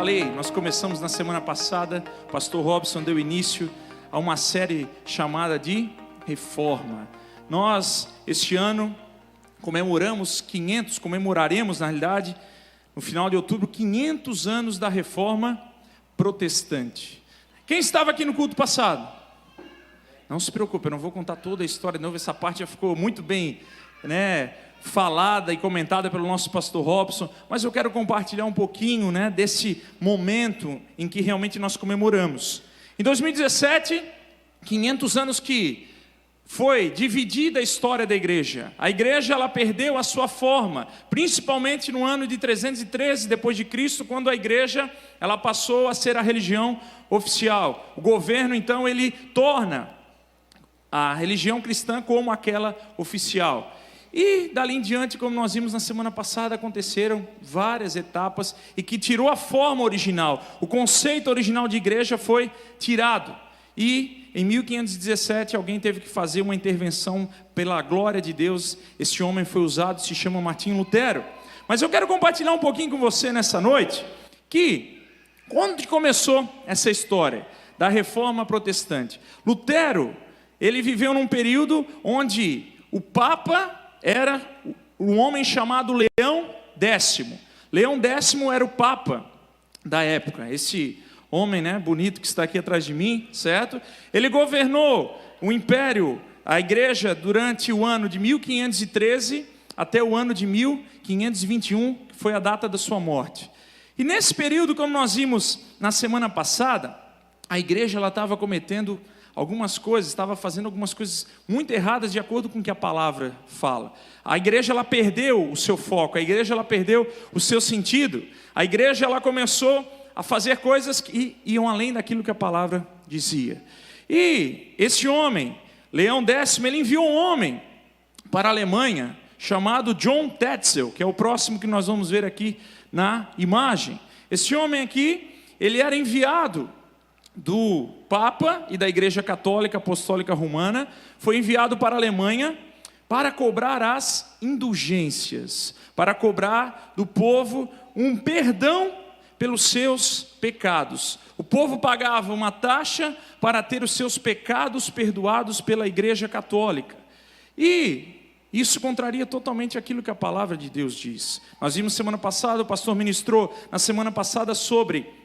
falei, nós começamos na semana passada, o pastor Robson deu início a uma série chamada de Reforma. Nós, este ano, comemoraremos, na realidade, no final de outubro, 500 anos da Reforma Protestante. Quem estava aqui no culto passado? Não se preocupe, eu não vou contar toda a história de novo, essa parte já ficou muito bem, falada e comentada pelo nosso pastor Robson, mas eu quero compartilhar um pouquinho, desse momento em que realmente nós comemoramos. Em 2017, 500 anos que foi dividida a história da igreja. A igreja ela perdeu a sua forma, principalmente no ano de 313 depois de Cristo, quando a igreja ela passou a ser a religião oficial. O governo então ele torna a religião cristã como aquela oficial. E dali em diante, como nós vimos na semana passada, aconteceram várias etapas e que tirou a forma original. O conceito original de igreja foi tirado. E em 1517 alguém teve que fazer uma intervenção pela glória de Deus. Esse homem foi usado, se chama Martinho Lutero. Mas eu quero compartilhar um pouquinho com você nessa noite, que quando começou essa história da Reforma Protestante, Lutero, ele viveu num período onde o Papa era um homem chamado Leão X. Leão X era o Papa da época. Esse homem, bonito que está aqui atrás de mim, certo? Ele governou o império, a igreja, durante o ano de 1513 até o ano de 1521, que foi a data da sua morte. E nesse período, como nós vimos na semana passada, a igreja ela estava cometendo algumas coisas, estava fazendo algumas coisas muito erradas de acordo com o que a palavra fala. A igreja ela perdeu o seu foco, a igreja ela perdeu o seu sentido, a igreja ela começou a fazer coisas que iam além daquilo que a palavra dizia. E esse homem, Leão X, ele enviou um homem para a Alemanha, chamado John Tetzel, que é o próximo que nós vamos ver aqui na imagem. Esse homem aqui, ele era enviado do Papa e da Igreja Católica Apostólica Romana, foi enviado para a Alemanha para cobrar as indulgências, para cobrar do povo um perdão pelos seus pecados. O povo pagava uma taxa para ter os seus pecados perdoados pela Igreja Católica. E isso contraria totalmente aquilo que a palavra de Deus diz. Nós vimos semana passada, o pastor ministrou na semana passada sobre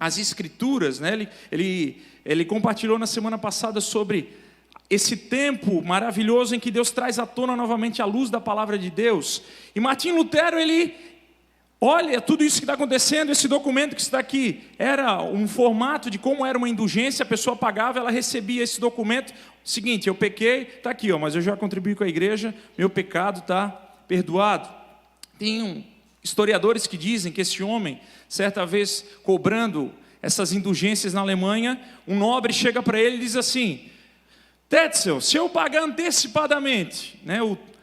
as escrituras, ele compartilhou na semana passada sobre esse tempo maravilhoso em que Deus traz à tona novamente a luz da palavra de Deus. E Martinho Lutero, ele olha tudo isso que está acontecendo, esse documento que está aqui, era um formato de como era uma indulgência, a pessoa pagava, ela recebia esse documento, seguinte, eu pequei, está aqui, mas eu já contribuí com a igreja, meu pecado está perdoado. Tem historiadores que dizem que esse homem, certa vez cobrando essas indulgências na Alemanha, um nobre chega para ele e diz assim: Tetzel, se eu pagar antecipadamente,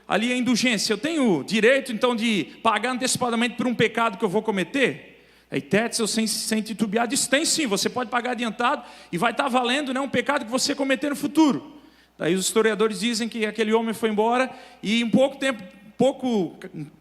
ali a indulgência, eu tenho direito então de pagar antecipadamente por um pecado que eu vou cometer? Aí Tetzel, sem titubear, diz: tem sim, você pode pagar adiantado e vai estar valendo um pecado que você cometer no futuro. Daí os historiadores dizem que aquele homem foi embora e em pouco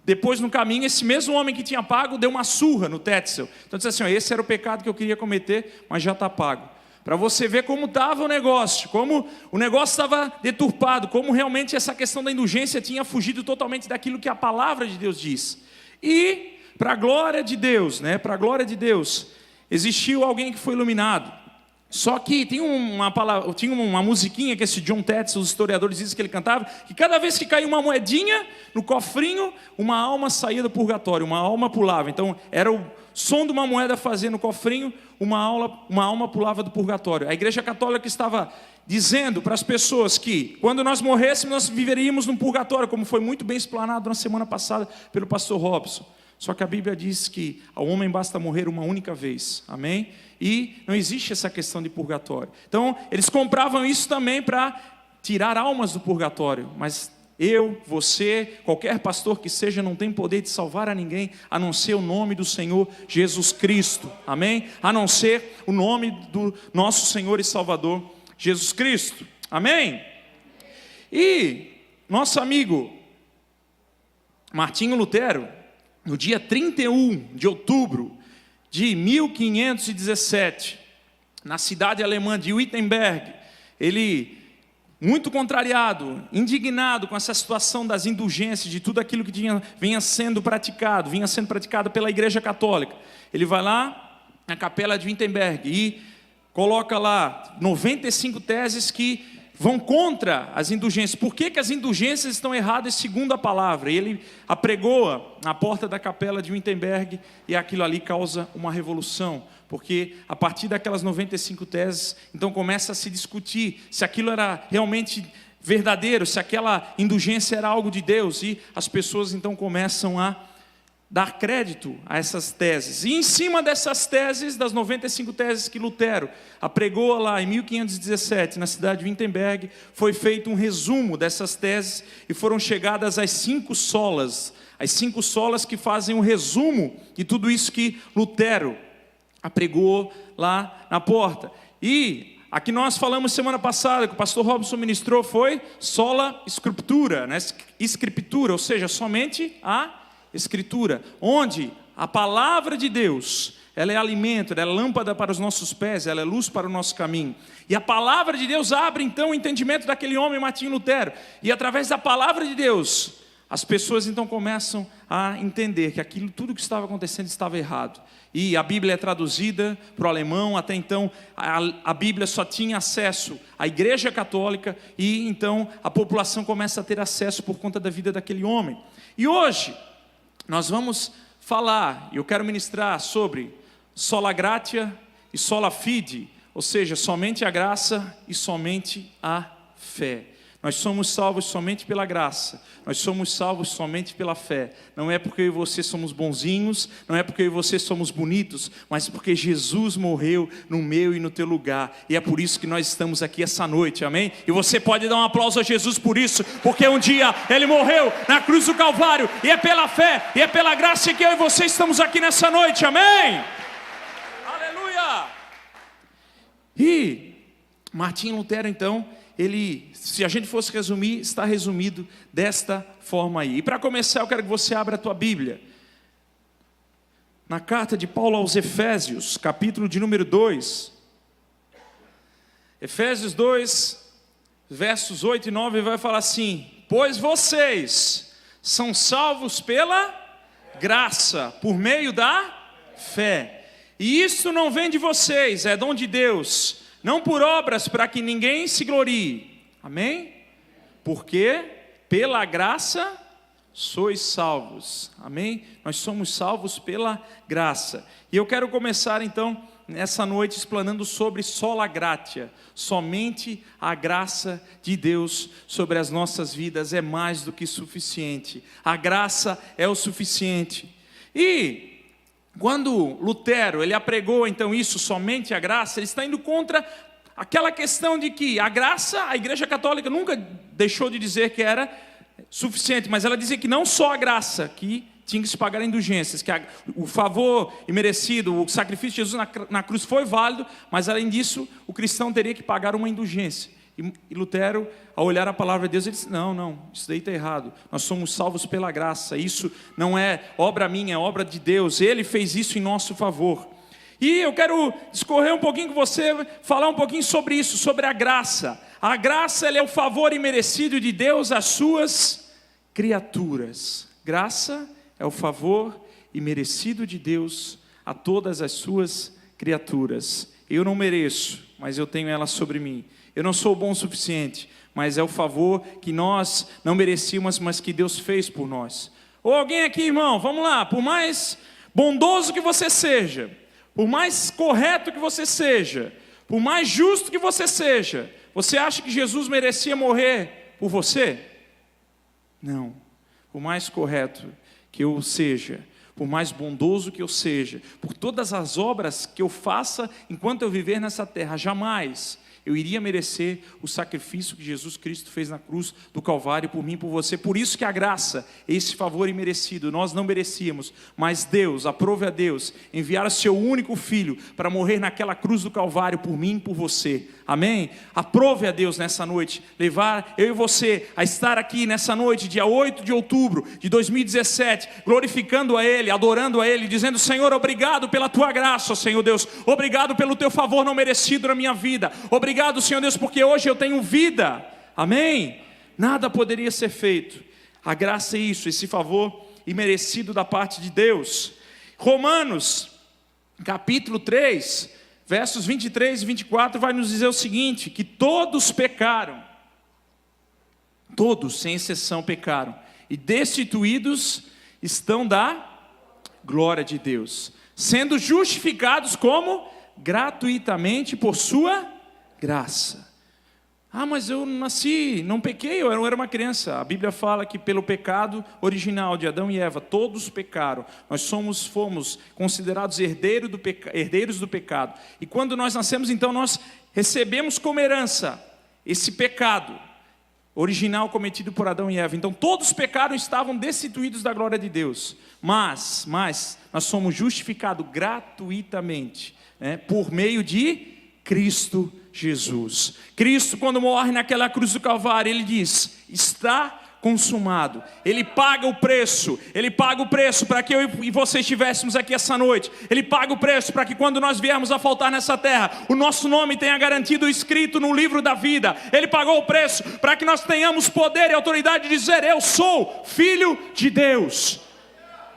depois no caminho, esse mesmo homem que tinha pago deu uma surra no Tetzel. Então disse assim: esse era o pecado que eu queria cometer, mas já está pago. Para você ver como estava o negócio, como o negócio estava deturpado, como realmente essa questão da indulgência tinha fugido totalmente daquilo que a palavra de Deus diz. E para a glória de Deus, existiu alguém que foi iluminado. Só que tinha uma musiquinha que esse John Tetzel, os historiadores dizem que ele cantava, que cada vez que caía uma moedinha no cofrinho, uma alma saía do purgatório, uma alma pulava. Então era o som de uma moeda fazendo no cofrinho, uma alma pulava do purgatório. A Igreja Católica estava dizendo para as pessoas que quando nós morrêssemos, nós viveríamos num purgatório, como foi muito bem explanado na semana passada pelo pastor Robson. Só que a Bíblia diz que ao homem basta morrer uma única vez, amém? E não existe essa questão de purgatório. Então, eles compravam isso também para tirar almas do purgatório. Mas eu, você, qualquer pastor que seja, não tem poder de salvar a ninguém, a não ser o nome do Senhor Jesus Cristo, amém? A não ser o nome do nosso Senhor e Salvador Jesus Cristo, amém? E nosso amigo Martinho Lutero, no dia 31 de outubro de 1517, na cidade alemã de Wittenberg, ele, muito contrariado, indignado com essa situação das indulgências, de tudo aquilo que vinha sendo praticado pela Igreja Católica, ele vai lá na capela de Wittenberg e coloca lá 95 teses que vão contra as indulgências. Por que as indulgências estão erradas segundo a palavra? E ele apregoa na porta da capela de Wittenberg, e aquilo ali causa uma revolução, porque a partir daquelas 95 teses, então começa a se discutir se aquilo era realmente verdadeiro, se aquela indulgência era algo de Deus, e as pessoas então começam a dar crédito a essas teses. E em cima dessas teses, das 95 teses que Lutero apregou lá em 1517, na cidade de Wittenberg, foi feito um resumo dessas teses e foram chegadas as 5 solas, as 5 solas que fazem um resumo de tudo isso que Lutero apregou lá na porta. E a que nós falamos semana passada, que o pastor Robson ministrou, foi sola scriptura, né? Escritura, ou seja, somente a Escritura, onde a palavra de Deus, ela é alimento, ela é lâmpada para os nossos pés, ela é luz para o nosso caminho. E a palavra de Deus abre então o entendimento daquele homem, Martinho Lutero. E através da palavra de Deus, as pessoas então começam a entender que aquilo, tudo que estava acontecendo estava errado. E a Bíblia é traduzida para o alemão. Até então a Bíblia só tinha acesso à Igreja Católica, e então a população começa a ter acesso por conta da vida daquele homem. E hoje nós vamos falar, e eu quero ministrar sobre sola gratia e sola fide, ou seja, somente a graça e somente a fé. Nós somos salvos somente pela graça, nós somos salvos somente pela fé. Não é porque eu e você somos bonzinhos, não é porque eu e você somos bonitos, mas porque Jesus morreu no meu e no teu lugar. E é por isso que nós estamos aqui essa noite, amém? E você pode dar um aplauso a Jesus por isso, porque um dia Ele morreu na cruz do Calvário, e é pela fé, e é pela graça que eu e você estamos aqui nessa noite, amém? Aleluia! E Martinho Lutero então, ele, se a gente fosse resumir, está resumido desta forma aí. E para começar, eu quero que você abra a tua Bíblia na carta de Paulo aos Efésios, capítulo de número 2. Efésios 2, versos 8 e 9, vai falar assim: pois vocês são salvos pela graça, por meio da fé. E isso não vem de vocês, é dom de Deus, não por obras, para que ninguém se glorie. Amém? Porque pela graça sois salvos. Amém? Nós somos salvos pela graça. E eu quero começar então nessa noite explanando sobre sola gratia. Somente a graça de Deus sobre as nossas vidas é mais do que suficiente. A graça é o suficiente. E quando Lutero, ele apregou então isso, somente a graça, ele está indo contra aquela questão de que a graça, a Igreja Católica nunca deixou de dizer que era suficiente, mas ela dizia que não só a graça, que tinha que se pagar indulgências, que o favor imerecido, o sacrifício de Jesus na cruz foi válido, mas além disso, o cristão teria que pagar uma indulgência. E Lutero, ao olhar a palavra de Deus, ele disse: não, isso daí está errado. Nós somos salvos pela graça. Isso não é obra minha, é obra de Deus. Ele fez isso em nosso favor. E eu quero discorrer um pouquinho com você, falar um pouquinho sobre isso, sobre a graça. A graça, ela é o favor imerecido de Deus às suas criaturas. Graça é o favor imerecido de Deus a todas as suas criaturas. Eu não mereço, mas eu tenho ela sobre mim. Eu não sou bom o suficiente, mas é o favor que nós não merecíamos, mas que Deus fez por nós. Ou alguém aqui, irmão, vamos lá, por mais bondoso que você seja, por mais correto que você seja, por mais justo que você seja, você acha que Jesus merecia morrer por você? Não. Por mais correto que eu seja, por mais bondoso que eu seja, por todas as obras que eu faça enquanto eu viver nessa terra, jamais eu iria merecer o sacrifício que Jesus Cristo fez na cruz do Calvário por mim e por você. Por isso que a graça, esse favor imerecido, nós não merecíamos, mas Deus, aprove a Deus, enviar o seu único Filho para morrer naquela cruz do Calvário por mim e por você. Amém? Aprove a Deus nessa noite, levar eu e você a estar aqui nessa noite, dia 8 de outubro de 2017, glorificando a Ele, adorando a Ele, dizendo: Senhor, obrigado pela Tua graça, Senhor Deus, obrigado pelo Teu favor não merecido na minha vida, obrigado, Senhor Deus, porque hoje eu tenho vida. Amém? Nada poderia ser feito. A graça é isso, esse favor imerecido da parte de Deus. Romanos, capítulo 3, versos 23 e 24, vai nos dizer o seguinte: que todos pecaram, todos, sem exceção, pecaram, e destituídos estão da glória de Deus, sendo justificados como? Gratuitamente por sua graça. Ah, mas eu nasci, não pequei, eu era uma criança. A Bíblia fala que pelo pecado original de Adão e Eva, todos pecaram. Nós fomos considerados herdeiros do pecado. E quando nós nascemos, então, nós recebemos como herança esse pecado original cometido por Adão e Eva. Então todos pecaram e estavam destituídos da glória de Deus. Mas nós somos justificados gratuitamente, por meio de Cristo Jesus. Cristo, quando morre naquela cruz do Calvário, Ele diz: está consumado. Ele paga o preço para que eu e você estivéssemos aqui essa noite. Ele paga o preço para que quando nós viermos a faltar nessa terra, o nosso nome tenha garantido escrito no livro da vida. Ele pagou o preço para que nós tenhamos poder e autoridade de dizer: eu sou filho de Deus.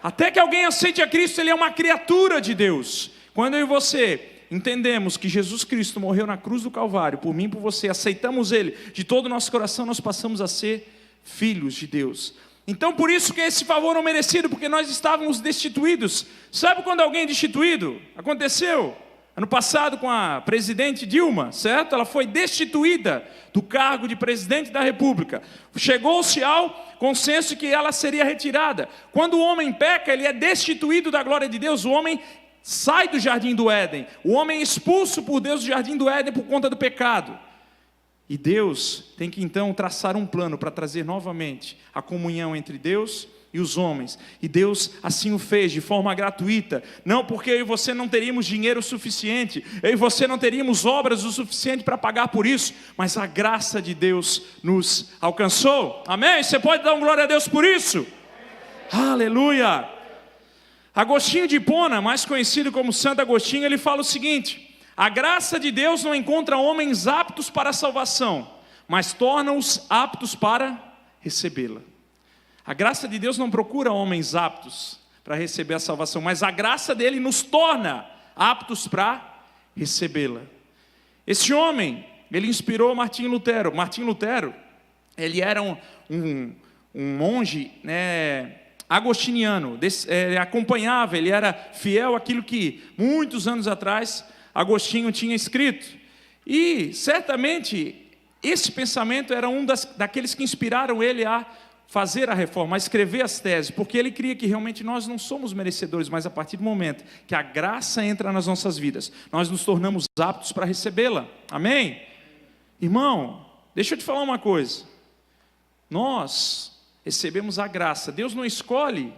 Até que alguém aceite a Cristo, ele é uma criatura de Deus. Quando eu e você entendemos que Jesus Cristo morreu na cruz do Calvário por mim e por você, aceitamos Ele de todo o nosso coração, nós passamos a ser filhos de Deus. Então por isso que esse favor não merecido, porque nós estávamos destituídos. Sabe quando alguém é destituído? Aconteceu ano passado com a presidente Dilma, certo? Ela foi destituída do cargo de presidente da República. Chegou-se ao consenso que ela seria retirada. Quando o homem peca, ele é destituído da glória de Deus. O homem sai do jardim do Éden. O homem é expulso por Deus do jardim do Éden por conta do pecado. E Deus tem que então traçar um plano para trazer novamente a comunhão entre Deus e os homens. E Deus assim o fez de forma gratuita. Não porque eu e você não teríamos dinheiro suficiente, eu e você não teríamos obras o suficiente para pagar por isso, mas a graça de Deus nos alcançou. Amém? Você pode dar uma glória a Deus por isso? Aleluia! Agostinho de Hipona, mais conhecido como Santo Agostinho, ele fala o seguinte: a graça de Deus não encontra homens aptos para a salvação, mas torna-os aptos para recebê-la. A graça de Deus não procura homens aptos para receber a salvação, mas a graça dele nos torna aptos para recebê-la. Esse homem, ele inspirou Martinho Lutero. Martinho Lutero, ele era um monge, agostiniano, acompanhava, ele era fiel àquilo que muitos anos atrás Agostinho tinha escrito. E certamente esse pensamento era daqueles que inspiraram ele a fazer a reforma, a escrever as teses, porque ele cria que realmente nós não somos merecedores, mas a partir do momento que a graça entra nas nossas vidas, nós nos tornamos aptos para recebê-la. Amém? Irmão, deixa eu te falar uma coisa. Nós recebemos a graça. Deus não escolhe,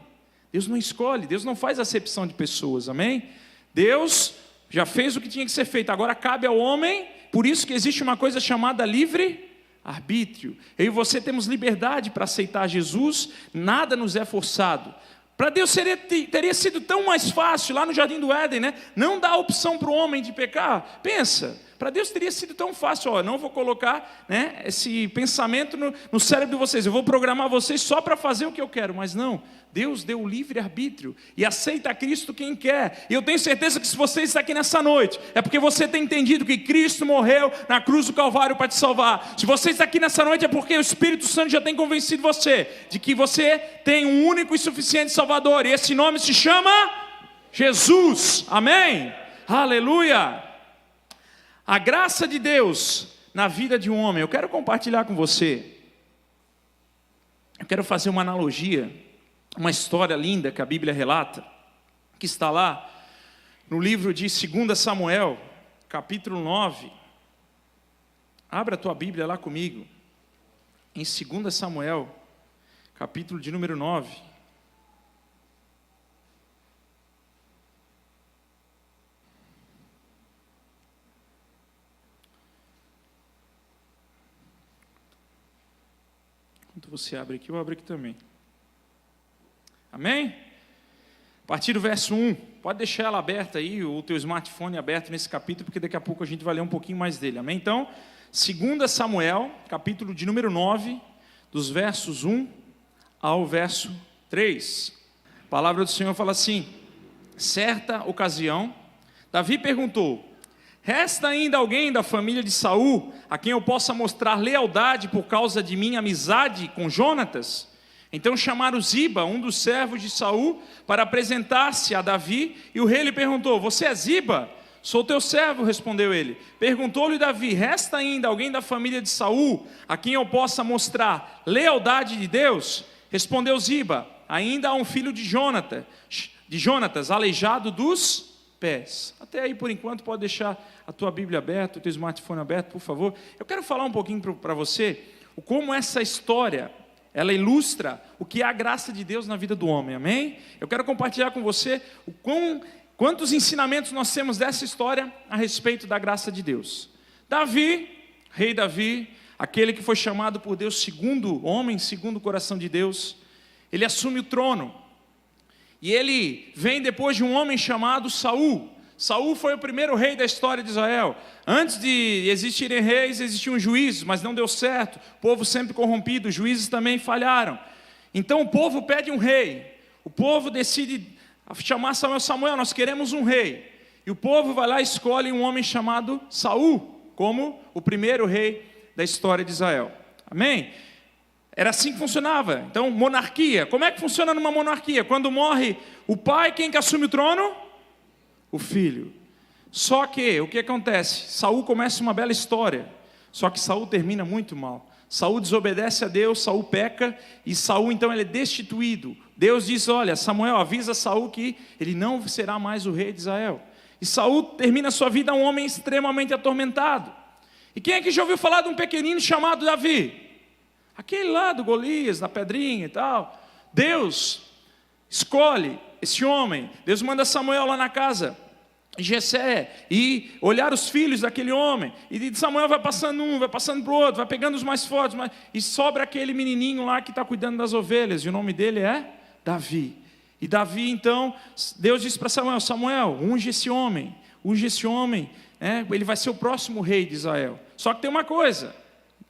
Deus não faz acepção de pessoas, amém? Deus já fez o que tinha que ser feito, agora cabe ao homem. Por isso que existe uma coisa chamada livre-arbítrio. Eu e você temos liberdade para aceitar Jesus, nada nos é forçado. Para Deus teria sido tão mais fácil, lá no Jardim do Éden, não dar a opção para o homem de pecar. Pensa, para Deus teria sido tão fácil: não vou colocar esse pensamento no cérebro de vocês, eu vou programar vocês só para fazer o que eu quero. Mas não, Deus deu o livre-arbítrio e aceita a Cristo quem quer. E eu tenho certeza que se você está aqui nessa noite, é porque você tem entendido que Cristo morreu na cruz do Calvário para te salvar. Se você está aqui nessa noite, é porque o Espírito Santo já tem convencido você de que você tem um único e suficiente Salvador, e esse nome se chama Jesus. Amém? Aleluia! A graça de Deus na vida de um homem. Eu quero compartilhar com você. Eu quero fazer uma analogia, uma história linda que a Bíblia relata, que está lá no livro de 2 Samuel, capítulo 9. Abra a tua Bíblia lá comigo, em 2 Samuel, capítulo de número 9. Enquanto você abre aqui, eu abro aqui também. Amém? A partir do verso 1, pode deixar ela aberta aí, o teu smartphone aberto nesse capítulo, porque daqui a pouco a gente vai ler um pouquinho mais dele. Amém? Então, 2 Samuel, capítulo de número 9, dos versos 1 ao verso 3. A palavra do Senhor fala assim: certa ocasião, Davi perguntou: resta ainda alguém da família de Saul, a quem eu possa mostrar lealdade por causa de minha amizade com Jonatas? Então chamaram Ziba, um dos servos de Saul, para apresentar-se a Davi, e o rei lhe perguntou: você é Ziba? Sou teu servo, respondeu ele. Perguntou-lhe Davi: resta ainda alguém da família de Saul, a quem eu possa mostrar lealdade de Deus? Respondeu Ziba: ainda há um filho de Jonatas, aleijado dos pés. Até aí, por enquanto, pode deixar a tua Bíblia aberta, o teu smartphone aberto, por favor. Eu quero falar um pouquinho para você, como essa história, ela ilustra o que é a graça de Deus na vida do homem, amém? Eu quero compartilhar com você quantos ensinamentos nós temos dessa história a respeito da graça de Deus. Davi, rei Davi, aquele que foi chamado por Deus segundo homem, segundo o coração de Deus, ele assume o trono. E ele vem depois de um homem chamado Saul. Saul foi o primeiro rei da história de Israel. Antes de existirem reis, existiam juízes, mas não deu certo. O povo sempre corrompido, os juízes também falharam. Então o povo pede um rei. O povo decide chamar Samuel, nós queremos um rei. E o povo vai lá e escolhe um homem chamado Saul, como o primeiro rei da história de Israel. Amém? Era assim que funcionava. Então, monarquia. Como é que funciona numa monarquia? Quando morre o pai, quem que assume o trono? O filho. Só que, o que acontece? Saul começa uma bela história. Só que Saul termina muito mal. Saul desobedece a Deus, Saul peca, e Saul então ele é destituído. Deus diz: olha, Samuel, avisa Saul que ele não será mais o rei de Israel. E Saul termina a sua vida um homem extremamente atormentado. E quem é que já ouviu falar de um pequenino chamado Davi? Aquele lá do Golias, da pedrinha e tal. Deus escolhe esse homem. Deus manda Samuel lá na casa de Jessé e olhar os filhos daquele homem. E Samuel vai passando um, vai passando para o outro, vai pegando os mais fortes. E sobra aquele menininho lá que está cuidando das ovelhas. E o nome dele é Davi. E Davi, então, Deus disse para Samuel: Samuel, unge esse homem. Ele vai ser o próximo rei de Israel. Só que tem uma coisa: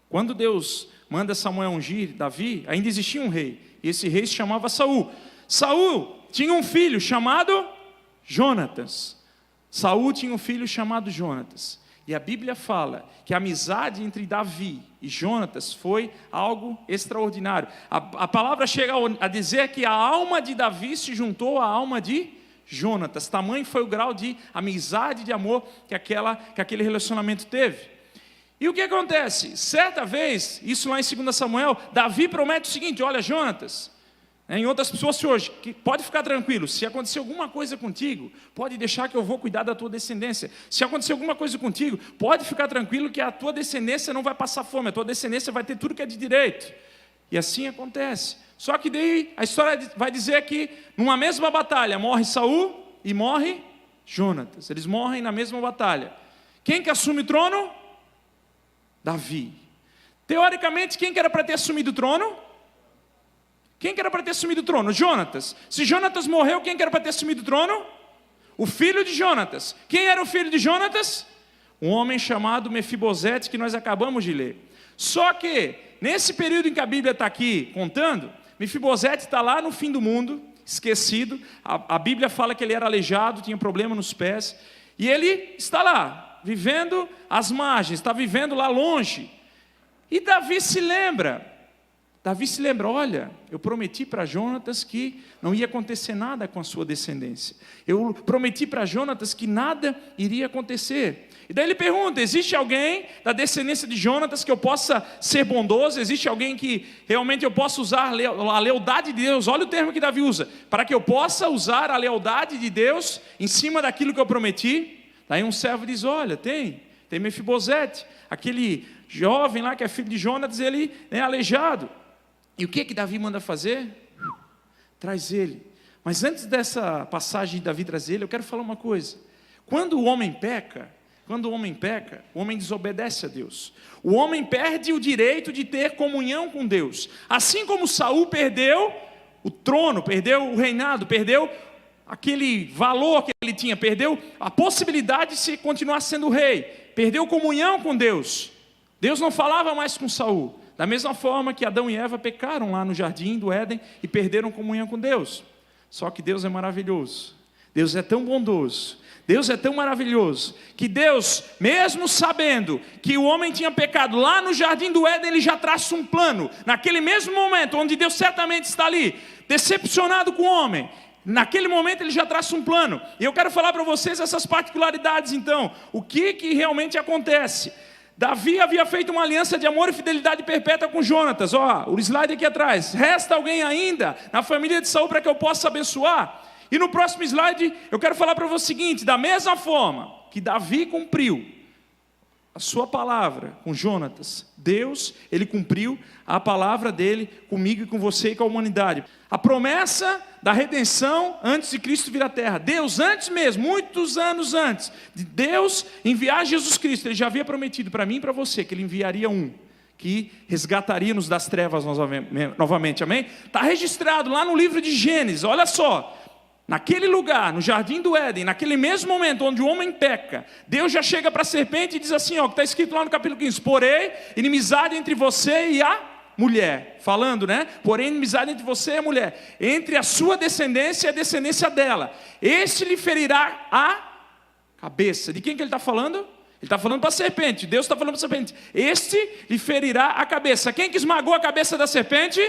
quando Deus manda Samuel ungir Davi, ainda existia um rei, e esse rei se chamava Saul. Saul tinha um filho chamado Jonatas. E a Bíblia fala que a amizade entre Davi e Jonatas foi algo extraordinário. A palavra chega a dizer que a alma de Davi se juntou à alma de Jonatas. Tamanho foi o grau de amizade, de amor que aquele relacionamento teve. E o que acontece? Certa vez, isso lá em 2 Samuel, Davi promete o seguinte: olha, Jonatas, em outras pessoas hoje, pode ficar tranquilo, se acontecer alguma coisa contigo, pode deixar que eu vou cuidar da tua descendência. Se acontecer alguma coisa contigo, pode ficar tranquilo que a tua descendência não vai passar fome, a tua descendência vai ter tudo que é de direito. E assim acontece. Só que daí a história vai dizer que numa mesma batalha morre Saul e morre Jonatas. Eles morrem na mesma batalha. Quem que assume o trono? Davi. Teoricamente, quem que era para ter assumido o trono? Jonatas. Se Jonatas morreu, quem que era para ter assumido o trono? O filho de Jonatas. Quem era o filho de Jonatas? Um homem chamado Mefibosete, que nós acabamos de ler. Só que, nesse período em que a Bíblia está aqui contando, Mefibosete está lá no fim do mundo, esquecido. A Bíblia fala que ele era aleijado, tinha problema nos pés. E ele está lá, vivendo às margens, está vivendo lá longe. E Davi se lembra, olha, eu prometi para Jonatas que não ia acontecer nada com a sua descendência. Eu prometi para Jonatas que nada iria acontecer. E daí ele pergunta: existe alguém da descendência de Jonatas que eu possa ser bondoso? Existe alguém que realmente eu possa usar a lealdade de Deus? Olha o termo que Davi usa: para que eu possa usar a lealdade de Deus em cima daquilo que eu prometi. Daí um servo diz: olha, tem Mefibosete, aquele jovem lá, que é filho de Jonatas, ele é aleijado. E o que Davi manda fazer? Traz ele. Mas antes dessa passagem de Davi trazer ele, eu quero falar uma coisa. Quando o homem peca, o homem desobedece a Deus. O homem perde o direito de ter comunhão com Deus. Assim como Saul perdeu o trono, perdeu o reinado, perdeu aquele valor que ele tinha, perdeu a possibilidade de se continuar sendo rei, perdeu comunhão com Deus. Deus não falava mais com Saul. Da mesma forma que Adão e Eva pecaram lá no jardim do Éden e perderam comunhão com Deus. Só que Deus é maravilhoso. Deus é tão bondoso. Deus é tão maravilhoso, que Deus, mesmo sabendo que o homem tinha pecado lá no jardim do Éden, ele já traça um plano, naquele mesmo momento, onde Deus certamente está ali, decepcionado com o homem, naquele momento ele já traça um plano, e eu quero falar para vocês essas particularidades então, o que realmente acontece. Davi havia feito uma aliança de amor e fidelidade perpétua com Jonatas, o slide aqui atrás, resta alguém ainda na família de Saul para que eu possa abençoar? E no próximo slide, eu quero falar para você o seguinte, da mesma forma que Davi cumpriu a sua palavra com Jonatas, Deus, ele cumpriu a palavra dele comigo e com você e com a humanidade. A promessa da redenção antes de Cristo vir à terra. Deus, antes mesmo, muitos anos antes de Deus enviar Jesus Cristo, ele já havia prometido para mim e para você que ele enviaria um que resgataria-nos das trevas novamente, amém? Está registrado lá no livro de Gênesis, olha só. Naquele lugar, no jardim do Éden, naquele mesmo momento onde o homem peca, Deus já chega para a serpente e diz assim, que está escrito lá no capítulo 15, porém, inimizade entre você e a mulher, falando, né? Porém, inimizade entre você e a mulher, entre a sua descendência e a descendência dela, este lhe ferirá a cabeça. De quem que ele está falando? Ele está falando para a serpente, Deus está falando para a serpente, este lhe ferirá a cabeça. Quem que esmagou a cabeça da serpente?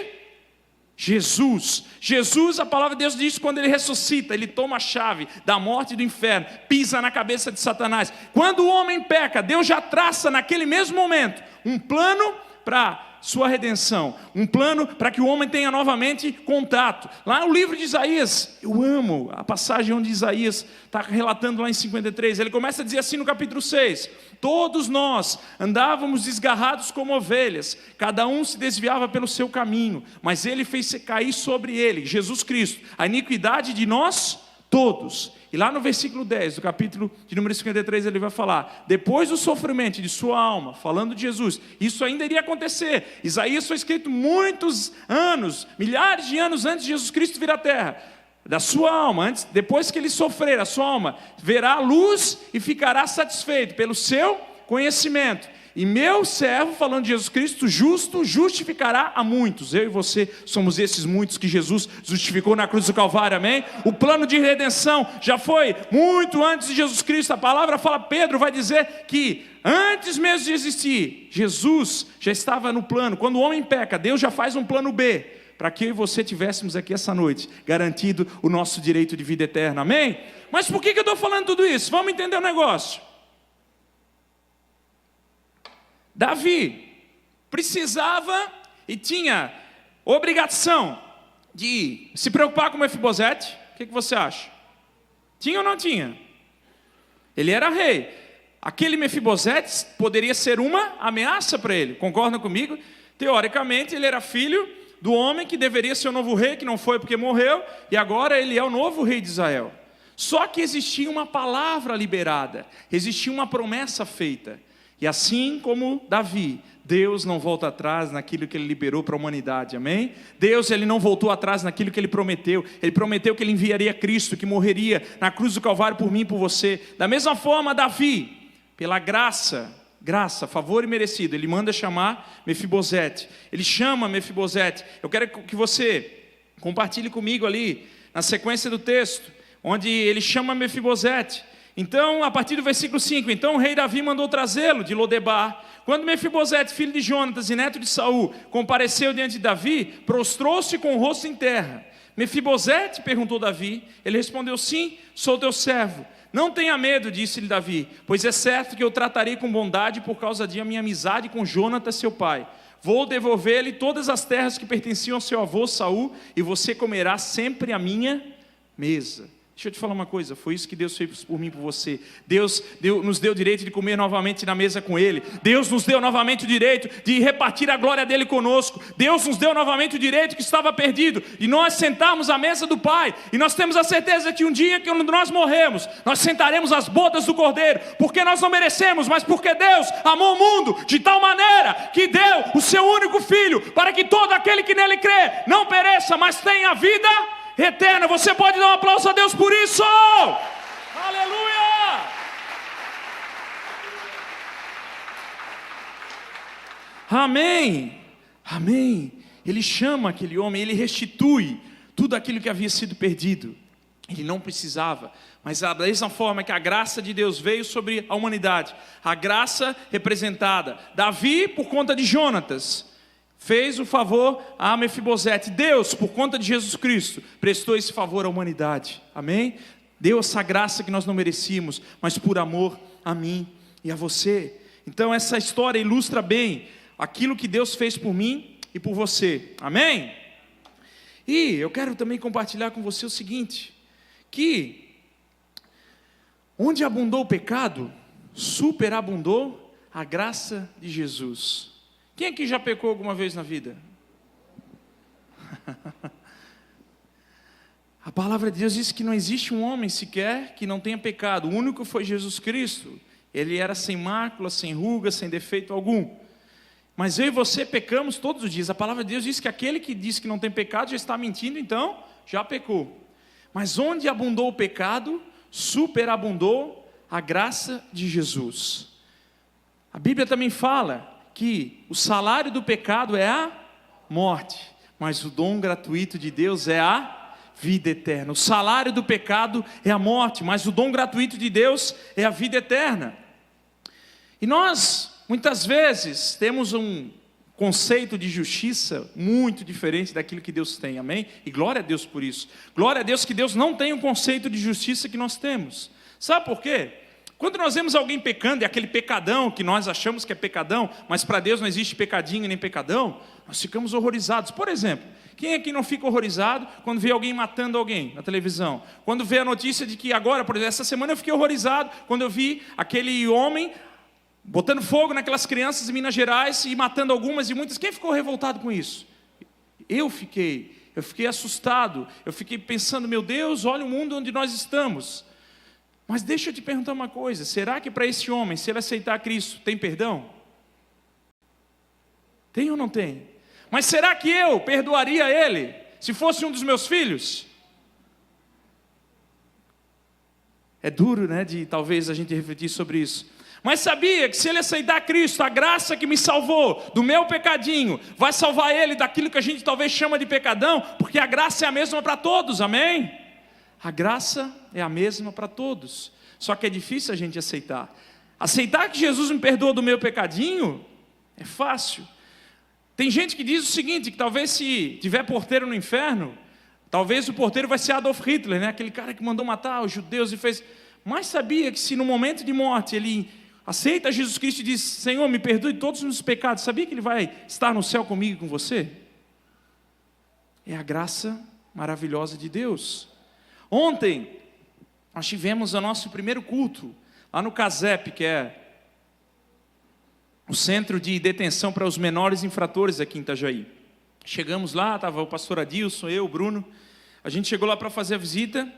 Jesus, a palavra de Deus diz, quando ele ressuscita, ele toma a chave da morte e do inferno, pisa na cabeça de Satanás. Quando o homem peca, Deus já traça naquele mesmo momento um plano para sua redenção, um plano para que o homem tenha novamente contato. Lá no livro de Isaías, eu amo a passagem onde Isaías está relatando lá em 53, ele começa a dizer assim no capítulo 6, todos nós andávamos desgarrados como ovelhas, cada um se desviava pelo seu caminho, mas ele fez cair sobre ele, Jesus Cristo, a iniquidade de nós todos. E lá no versículo 10 do capítulo de número 53 ele vai falar, depois do sofrimento de sua alma, falando de Jesus, isso ainda iria acontecer. Isaías foi escrito muitos anos, milhares de anos antes de Jesus Cristo vir à terra. Da sua alma, depois que ele sofrer, a sua alma verá a luz e ficará satisfeito pelo seu conhecimento. E meu servo, falando de Jesus Cristo, justo, justificará a muitos. Eu e você somos esses muitos que Jesus justificou na cruz do Calvário, amém? O plano de redenção já foi muito antes de Jesus Cristo. A palavra fala, Pedro vai dizer que antes mesmo de existir, Jesus já estava no plano. Quando o homem peca, Deus já faz um plano B, para que eu e você tivéssemos aqui essa noite, garantido o nosso direito de vida eterna, amém? Mas por que eu estou falando tudo isso? Vamos entender o negócio. Davi precisava e tinha obrigação de se preocupar com Mefibosete. O que você acha? Tinha ou não tinha? Ele era rei. Aquele Mefibosete poderia ser uma ameaça para ele. Concordam comigo? Teoricamente ele era filho do homem que deveria ser o novo rei, que não foi porque morreu, e agora ele é o novo rei de Israel. Só que existia uma palavra liberada, existia uma promessa feita. E assim como Davi, Deus não volta atrás naquilo que ele liberou para a humanidade, amém? Deus, ele não voltou atrás naquilo que ele prometeu que ele enviaria Cristo, que morreria na cruz do Calvário por mim e por você. Da mesma forma, Davi, pela graça, favor e merecido, ele manda chamar Mefibosete, ele chama Mefibosete. Eu quero que você compartilhe comigo ali, na sequência do texto, onde ele chama Mefibosete. Então, a partir do versículo 5, então o rei Davi mandou trazê-lo de Lodebar. Quando Mefibosete, filho de Jonatas e neto de Saul, compareceu diante de Davi, prostrou-se com o rosto em terra. Mefibosete, perguntou Davi. Ele respondeu, sim, sou teu servo. Não tenha medo, disse-lhe Davi, pois é certo que eu tratarei com bondade por causa de minha amizade com Jonatas, seu pai. Vou devolver-lhe todas as terras que pertenciam ao seu avô Saul, e você comerá sempre à minha mesa. Deixa eu te falar uma coisa, foi isso que Deus fez por mim e por você. Deus nos deu o direito de comer novamente na mesa com Ele. Deus nos deu novamente o direito de repartir a glória dEle conosco. Deus nos deu novamente o direito que estava perdido, de nós sentarmos à mesa do Pai. E nós temos a certeza que um dia que nós morremos, nós sentaremos às bodas do Cordeiro, porque nós não merecemos, mas porque Deus amou o mundo de tal maneira que deu o seu único Filho, para que todo aquele que nele crê não pereça, mas tenha vida eterna. Você pode dar um aplauso a Deus por isso? Aleluia! Amém, amém. Ele chama aquele homem, ele restitui tudo aquilo que havia sido perdido. Ele não precisava, mas da mesma forma que a graça de Deus veio sobre a humanidade, a graça representada, Davi por conta de Jonatas, fez o favor a Mefibosete. Deus, por conta de Jesus Cristo, prestou esse favor à humanidade. Amém? Deu essa graça que nós não merecíamos, mas por amor a mim e a você. Então essa história ilustra bem aquilo que Deus fez por mim e por você. Amém? E eu quero também compartilhar com você o seguinte, que onde abundou o pecado, superabundou a graça de Jesus. Quem aqui já pecou alguma vez na vida? A palavra de Deus diz que não existe um homem sequer que não tenha pecado. O único foi Jesus Cristo. Ele era sem mácula, sem ruga, sem defeito algum. Mas eu e você pecamos todos os dias. A palavra de Deus diz que aquele que diz que não tem pecado já está mentindo, então já pecou. Mas onde abundou o pecado, superabundou a graça de Jesus. A Bíblia também fala que o salário do pecado é a morte, mas o dom gratuito de Deus é a vida eterna. O salário do pecado é a morte, mas o dom gratuito de Deus é a vida eterna. E nós, muitas vezes, temos um conceito de justiça muito diferente daquilo que Deus tem, amém? E glória a Deus por isso. Glória a Deus que Deus não tem um conceito de justiça que nós temos. Sabe por quê? Quando nós vemos alguém pecando, e aquele pecadão que nós achamos que é pecadão, mas para Deus não existe pecadinho nem pecadão, nós ficamos horrorizados. Por exemplo, quem aqui não fica horrorizado quando vê alguém matando alguém na televisão? Quando vê a notícia de que agora, por exemplo, essa semana eu fiquei horrorizado quando eu vi aquele homem botando fogo naquelas crianças em Minas Gerais e matando algumas e muitas. Quem ficou revoltado com isso? Eu fiquei assustado, eu fiquei pensando, meu Deus, olha o mundo onde nós estamos. Mas deixa eu te perguntar uma coisa, será que para esse homem, se ele aceitar Cristo, tem perdão? Tem ou não tem? Mas será que eu perdoaria ele, se fosse um dos meus filhos? É duro, né, de talvez a gente refletir sobre isso. Mas sabia que se ele aceitar Cristo, a graça que me salvou do meu pecadinho, vai salvar ele daquilo que a gente talvez chama de pecadão, porque a graça é a mesma para todos, amém? A graça é a mesma para todos, só que é difícil a gente aceitar. Aceitar que Jesus me perdoa do meu pecadinho é fácil. Tem gente que diz o seguinte, que talvez se tiver porteiro no inferno, talvez o porteiro vai ser Adolf Hitler, né? Aquele cara que mandou matar os judeus e fez... Mas sabia que se no momento de morte ele aceita Jesus Cristo e diz, Senhor, me perdoe todos os meus pecados, sabia que ele vai estar no céu comigo e com você? É a graça maravilhosa de Deus. Ontem, nós tivemos o nosso primeiro culto, lá no CASEP, que é o Centro de Detenção para os Menores Infratores aqui em Itajaí. Chegamos lá, estava o pastor Adilson, eu, o Bruno, a gente chegou lá para fazer a visita,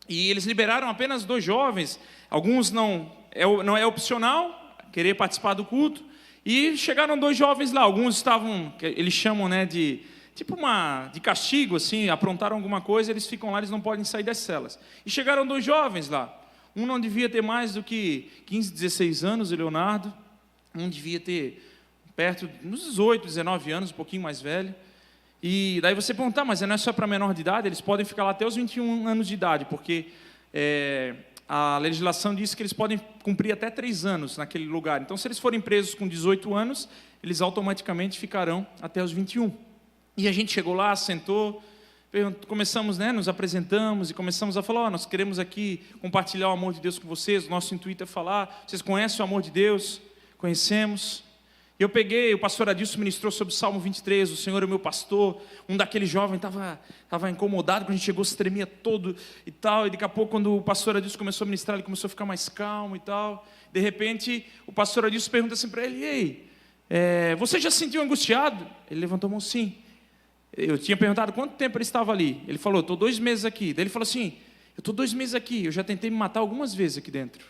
e eles liberaram apenas 2 jovens, alguns não é opcional, querer participar do culto, e chegaram 2 jovens lá, alguns estavam, eles chamam, né, de castigo, assim, aprontaram alguma coisa, eles ficam lá, eles não podem sair das celas. E chegaram 2 jovens lá, um não devia ter mais do que 15, 16 anos, o Leonardo, um devia ter perto dos 18, 19 anos, um pouquinho mais velho. E daí você pergunta, mas não é só para menor de idade? Eles podem ficar lá até os 21 anos de idade, porque a legislação diz que eles podem cumprir até 3 anos naquele lugar. Então, se eles forem presos com 18 anos, eles automaticamente ficarão até os 21. E a gente chegou lá, sentou, começamos, né, nos apresentamos e começamos a falar, nós queremos aqui compartilhar o amor de Deus com vocês, o nosso intuito é falar, vocês conhecem o amor de Deus? Conhecemos. Eu peguei, o pastor Adilson ministrou sobre o Salmo 23, o Senhor é o meu pastor. Um daqueles jovens estava incomodado, quando a gente chegou, se tremia todo e tal. E daqui a pouco, quando o pastor Adilson começou a ministrar, ele começou a ficar mais calmo e tal. De repente, o pastor Adilson pergunta assim para ele: ei, você já se sentiu angustiado? Ele levantou a mão, sim. Eu tinha perguntado quanto tempo ele estava ali. Ele falou: estou 2 meses aqui. Daí ele falou assim: eu estou 2 meses aqui, eu já tentei me matar algumas vezes aqui dentro.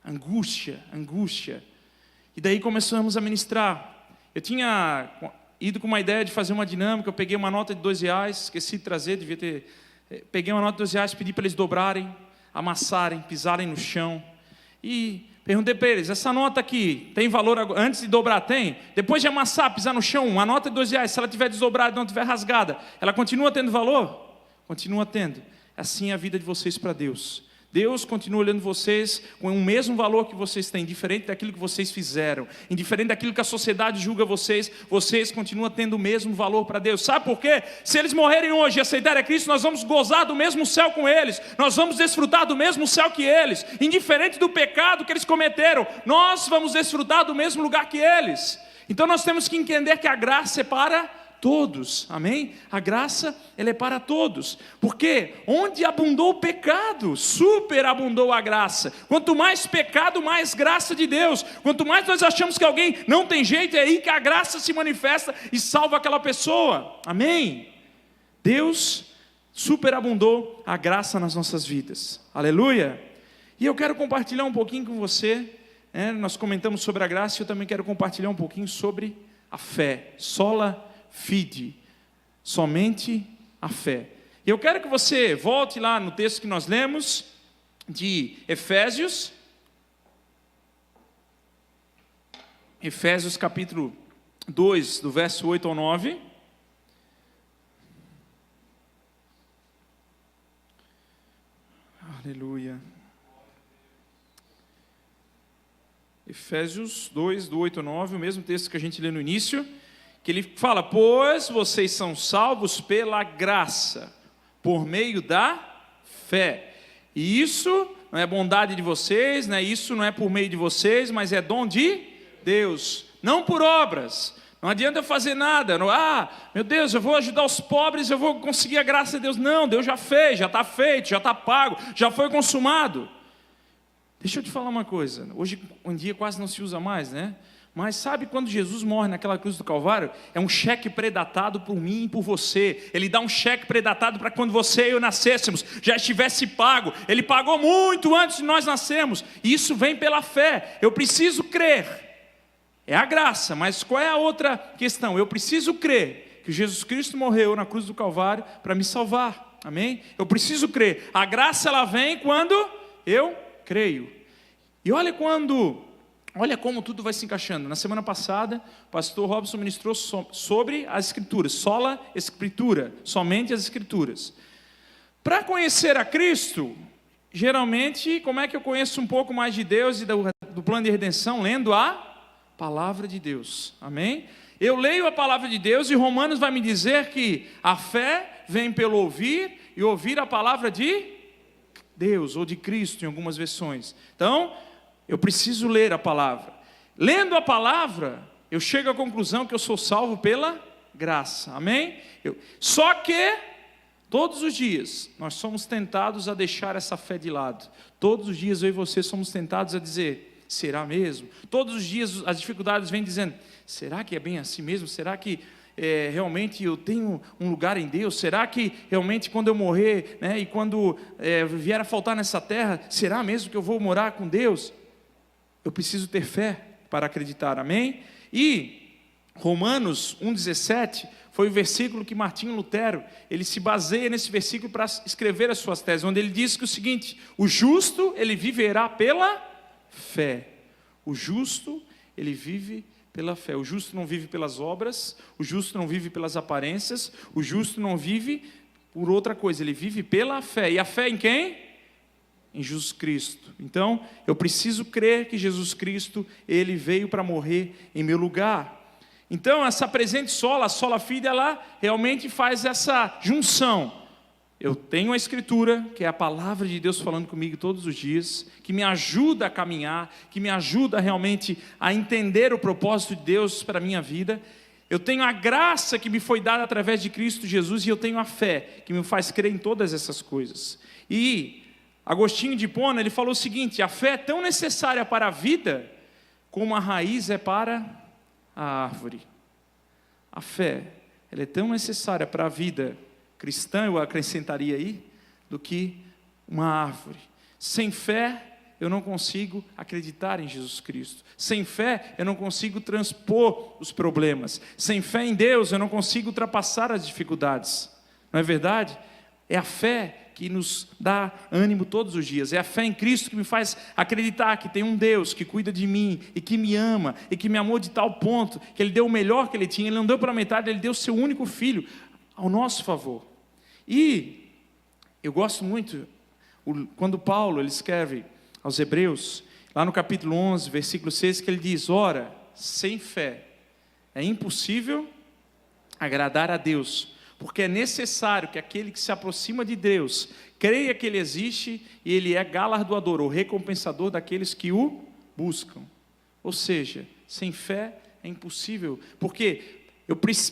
Angústia, angústia. E daí começamos a ministrar. Eu tinha ido com uma ideia de fazer uma dinâmica. Eu peguei uma nota de R$2, esqueci de trazer, devia ter. Peguei uma nota de R$2, pedi para eles dobrarem, amassarem, pisarem no chão. E perguntei para eles: essa nota aqui tem valor antes de dobrar? Tem? Depois de amassar, pisar no chão, uma nota de R$2, se ela tiver desdobrada, não tiver rasgada, ela continua tendo valor? Continua tendo. Assim é a vida de vocês para Deus. Deus continua olhando vocês com o mesmo valor que vocês têm, indiferente daquilo que vocês fizeram, indiferente daquilo que a sociedade julga vocês, vocês continuam tendo o mesmo valor para Deus. Sabe por quê? Se eles morrerem hoje e aceitarem a Cristo, nós vamos gozar do mesmo céu com eles, nós vamos desfrutar do mesmo céu que eles, indiferente do pecado que eles cometeram, nós vamos desfrutar do mesmo lugar que eles. Então nós temos que entender que a graça é para todos, amém? A graça, ela é para todos, porque onde abundou o pecado, superabundou a graça. Quanto mais pecado, mais graça de Deus. Quanto mais nós achamos que alguém não tem jeito, é aí que a graça se manifesta e salva aquela pessoa, amém? Deus superabundou a graça nas nossas vidas, aleluia. E eu quero compartilhar um pouquinho com você, nós comentamos sobre a graça, e eu também quero compartilhar um pouquinho sobre a fé, sola fide, somente a fé. Eu quero que você volte lá no texto que nós lemos, de Efésios capítulo 2, do verso 8 ao 9. Aleluia. Efésios 2, do 8 ao 9, o mesmo texto que a gente lê no início, que ele fala: pois vocês são salvos pela graça, por meio da fé. E isso não é bondade de vocês, isso não é por meio de vocês, mas é dom de Deus, não por obras. Não adianta eu fazer nada, meu Deus, eu vou ajudar os pobres, eu vou conseguir a graça de Deus. Não, Deus já fez, já está feito, já está pago, já foi consumado. Deixa eu te falar uma coisa, hoje em dia quase não se usa mais, Mas sabe quando Jesus morre naquela cruz do Calvário? É um cheque predatado por mim e por você. Ele dá um cheque predatado para quando você e eu nascêssemos, já estivesse pago. Ele pagou muito antes de nós nascermos. E isso vem pela fé. Eu preciso crer. É a graça, mas qual é a outra questão? Eu preciso crer que Jesus Cristo morreu na cruz do Calvário para me salvar. Amém? Eu preciso crer. A graça, ela vem quando eu creio. E olha como tudo vai se encaixando. Na semana passada, o pastor Robson ministrou sobre as Escrituras, sola Escritura, somente as Escrituras. Para conhecer a Cristo, geralmente, como é que eu conheço um pouco mais de Deus e do plano de redenção? Lendo a palavra de Deus, amém? Eu leio a palavra de Deus e Romanos vai me dizer que a fé vem pelo ouvir e ouvir a palavra de Deus, ou de Cristo em algumas versões. Então, eu preciso ler a palavra. Lendo a palavra, eu chego à conclusão que eu sou salvo pela graça, amém? Só que, todos os dias, nós somos tentados a deixar essa fé de lado. Todos os dias eu e você somos tentados a dizer: será mesmo? Todos os dias as dificuldades vêm dizendo: será que é bem assim mesmo? Será que realmente eu tenho um lugar em Deus? Será que realmente quando eu morrer, e quando vier a faltar nessa terra, será mesmo que eu vou morar com Deus? Eu preciso ter fé para acreditar, amém? E Romanos 1,17 foi o versículo que Martinho Lutero, ele se baseia nesse versículo para escrever as suas teses, onde ele diz que o seguinte: o justo, ele viverá pela fé. O justo, ele vive pela fé. O justo não vive pelas obras, o justo não vive pelas aparências, o justo não vive por outra coisa, ele vive pela fé. E a fé em quem? Em Jesus Cristo. Então, eu preciso crer que Jesus Cristo, ele veio para morrer em meu lugar. Então, essa presente sola, a sola fide, ela realmente faz essa junção. eu tenho a Escritura, que é a palavra de Deus falando comigo todos os dias, que me ajuda a caminhar, que me ajuda realmente a entender o propósito de Deus para a minha vida. Eu tenho a graça que me foi dada através de Cristo Jesus, e eu tenho a fé, que me faz crer em todas essas coisas. E Agostinho de Hipona, ele falou o seguinte: a fé é tão necessária para a vida, como a raiz é para a árvore. A fé, ela é tão necessária para a vida cristã, eu acrescentaria aí, do que uma árvore. Sem fé, eu não consigo acreditar em Jesus Cristo. Sem fé, eu não consigo transpor os problemas. Sem fé em Deus, eu não consigo ultrapassar as dificuldades. Não é verdade? É a fé que nos dá ânimo todos os dias. É a fé em Cristo que me faz acreditar que tem um Deus que cuida de mim e que me ama e que me amou de tal ponto que Ele deu o melhor que Ele tinha. Ele não deu pela metade, Ele deu o seu único filho ao nosso favor. E eu gosto muito quando Paulo ele escreve aos Hebreus, lá no capítulo 11, versículo 6, que ele diz: ora, sem fé é impossível agradar a Deus, porque é necessário que aquele que se aproxima de Deus creia que Ele existe e Ele é galardoador, ou recompensador daqueles que o buscam. Ou seja, sem fé é impossível, porque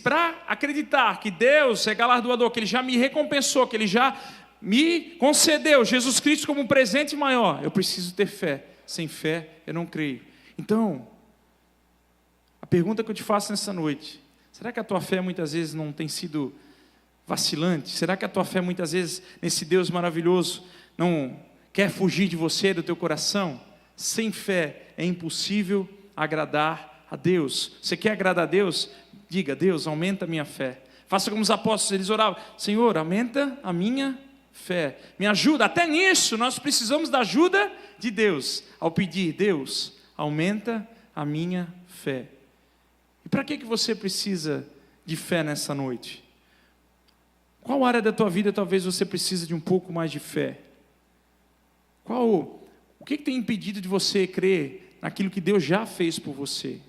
para acreditar que Deus é galardoador, que Ele já me recompensou, que Ele já me concedeu Jesus Cristo como um presente maior, eu preciso ter fé. Sem fé eu não creio. Então, a pergunta que eu te faço nessa noite: será que a tua fé muitas vezes não tem sido vacilante? Será que a tua fé muitas vezes nesse Deus maravilhoso não quer fugir de você, do teu coração? Sem fé é impossível agradar a Deus. Você quer agradar a Deus? Diga: Deus, aumenta a minha fé. Faça como os apóstolos, eles oravam: Senhor, aumenta a minha fé, me ajuda. Até nisso nós precisamos da ajuda de Deus, ao pedir: Deus, aumenta a minha fé. E para que você precisa de fé nessa noite? Qual área da tua vida talvez você precise de um pouco mais de fé? O que tem impedido de você crer naquilo que Deus já fez por você?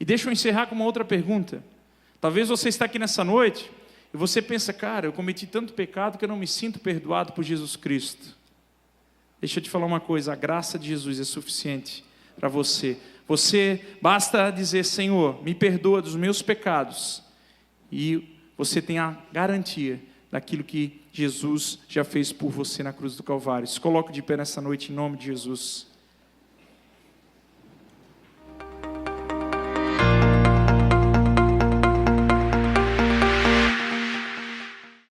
E deixa eu encerrar com uma outra pergunta. Talvez você está aqui nessa noite e você pensa: cara, eu cometi tanto pecado que eu não me sinto perdoado por Jesus Cristo. Deixa eu te falar uma coisa: a graça de Jesus é suficiente para você. Você basta dizer: Senhor, me perdoa dos meus pecados, e você tem a garantia daquilo que Jesus já fez por você na cruz do Calvário. Se coloque de pé nessa noite em nome de Jesus.